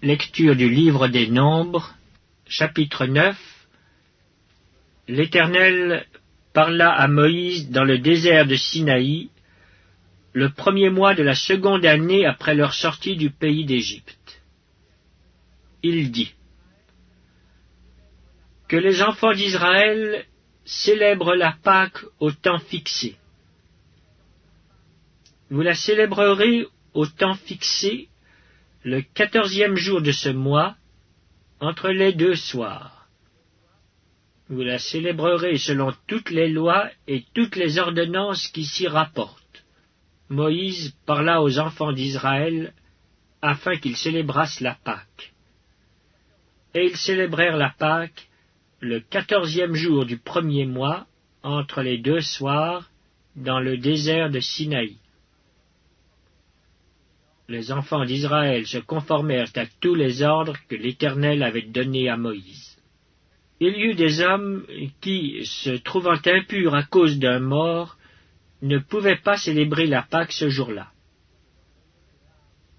Lecture du livre des Nombres, chapitre 9. L'Éternel parla à Moïse dans le désert de Sinaï, le premier mois de la seconde année après leur sortie du pays d'Égypte. Il dit : Que les enfants d'Israël célèbrent la Pâque au temps fixé. Vous la célébrerez au temps fixé, le 14e jour de ce mois, entre les 2 soirs. Vous la célébrerez selon toutes les lois et toutes les ordonnances qui s'y rapportent. Moïse parla aux enfants d'Israël afin qu'ils célébrassent la Pâque. Et ils célébrèrent la Pâque le 14e jour du premier mois, entre les 2 soirs, dans le désert de Sinaï. Les enfants d'Israël se conformèrent à tous les ordres que l'Éternel avait donnés à Moïse. Il y eut des hommes qui, se trouvant impurs à cause d'un mort, ne pouvaient pas célébrer la Pâque ce jour-là.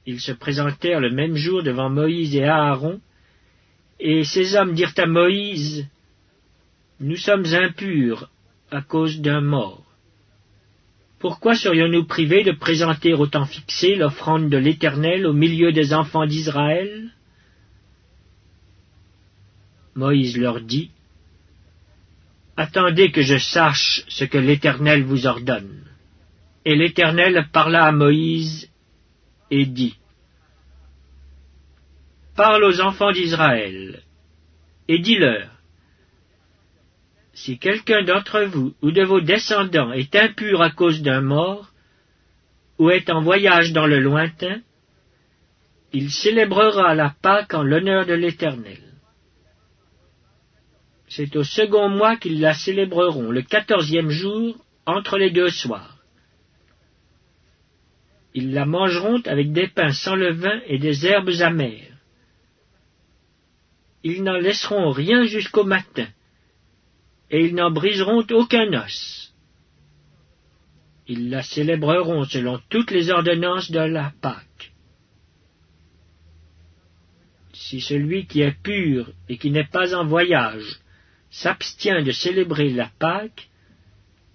Ils se présentèrent le même jour devant Moïse et Aaron, et ces hommes dirent à Moïse : « Nous sommes impurs à cause d'un mort. Pourquoi serions-nous privés de présenter au temps fixé l'offrande de l'Éternel au milieu des enfants d'Israël » Moïse leur dit : « Attendez que je sache ce que l'Éternel vous ordonne. » Et l'Éternel parla à Moïse et dit : « Parle aux enfants d'Israël, et dis-leur : si quelqu'un d'entre vous ou de vos descendants est impur à cause d'un mort, ou est en voyage dans le lointain, il célébrera la Pâque en l'honneur de l'Éternel. C'est au second mois qu'ils la célébreront, le 14e jour, entre les 2 soirs. Ils la mangeront avec des pains sans levain et des herbes amères. Ils n'en laisseront rien jusqu'au matin, et ils n'en briseront aucun os. Ils la célébreront selon toutes les ordonnances de la Pâque. Si celui qui est pur et qui n'est pas en voyage s'abstient de célébrer la Pâque,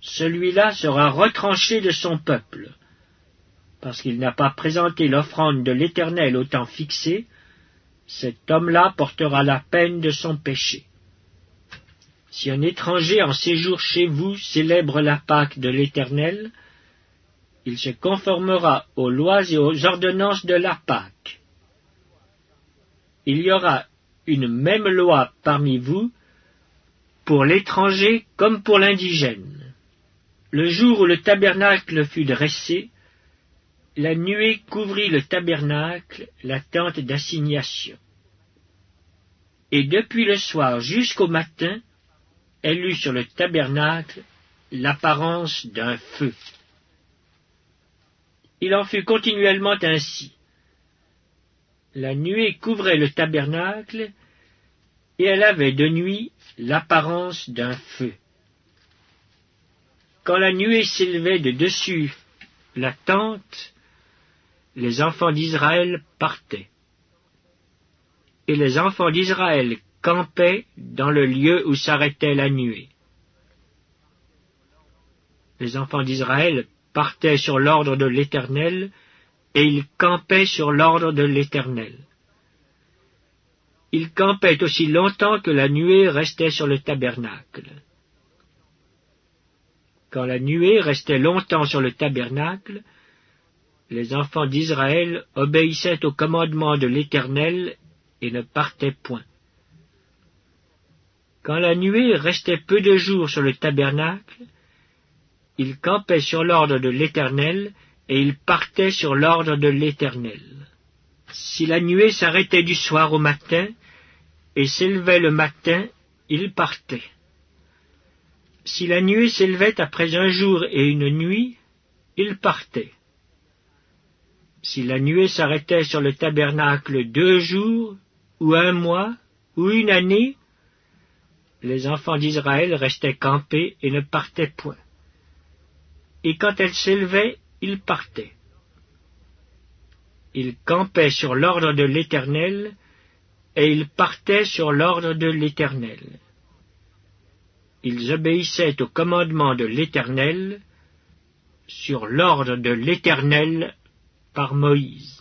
celui-là sera retranché de son peuple, parce qu'il n'a pas présenté l'offrande de l'Éternel au temps fixé. Cet homme-là portera la peine de son péché. Si un étranger en séjour chez vous célèbre la Pâque de l'Éternel, il se conformera aux lois et aux ordonnances de la Pâque. Il y aura une même loi parmi vous, pour l'étranger comme pour l'indigène. Le jour où le tabernacle fut dressé, la nuée couvrit le tabernacle, la tente d'assignation. Et depuis le soir jusqu'au matin, elle eut sur le tabernacle l'apparence d'un feu. Il en fut continuellement ainsi. La nuée couvrait le tabernacle, et elle avait de nuit l'apparence d'un feu. Quand la nuée s'élevait de dessus la tente, les enfants d'Israël partaient. Et les enfants d'Israël campaient dans le lieu où s'arrêtait la nuée. Les enfants d'Israël partaient sur l'ordre de l'Éternel, et ils campaient sur l'ordre de l'Éternel. Ils campaient aussi longtemps que la nuée restait sur le tabernacle. Quand la nuée restait longtemps sur le tabernacle, les enfants d'Israël obéissaient au commandement de l'Éternel et ne partaient point. Quand la nuée restait peu de jours sur le tabernacle, ils campaient sur l'ordre de l'Éternel, et ils partaient sur l'ordre de l'Éternel. Si la nuée s'arrêtait du soir au matin, et s'élevait le matin, ils partaient. Si la nuée s'élevait après un jour et une nuit, ils partaient. Si la nuée s'arrêtait sur le tabernacle 2 jours, ou 1 mois, ou 1 année, les enfants d'Israël restaient campés et ne partaient point. Et quand elle s'élevait, ils partaient. Ils campaient sur l'ordre de l'Éternel, et ils partaient sur l'ordre de l'Éternel. Ils obéissaient au commandement de l'Éternel, sur l'ordre de l'Éternel par Moïse.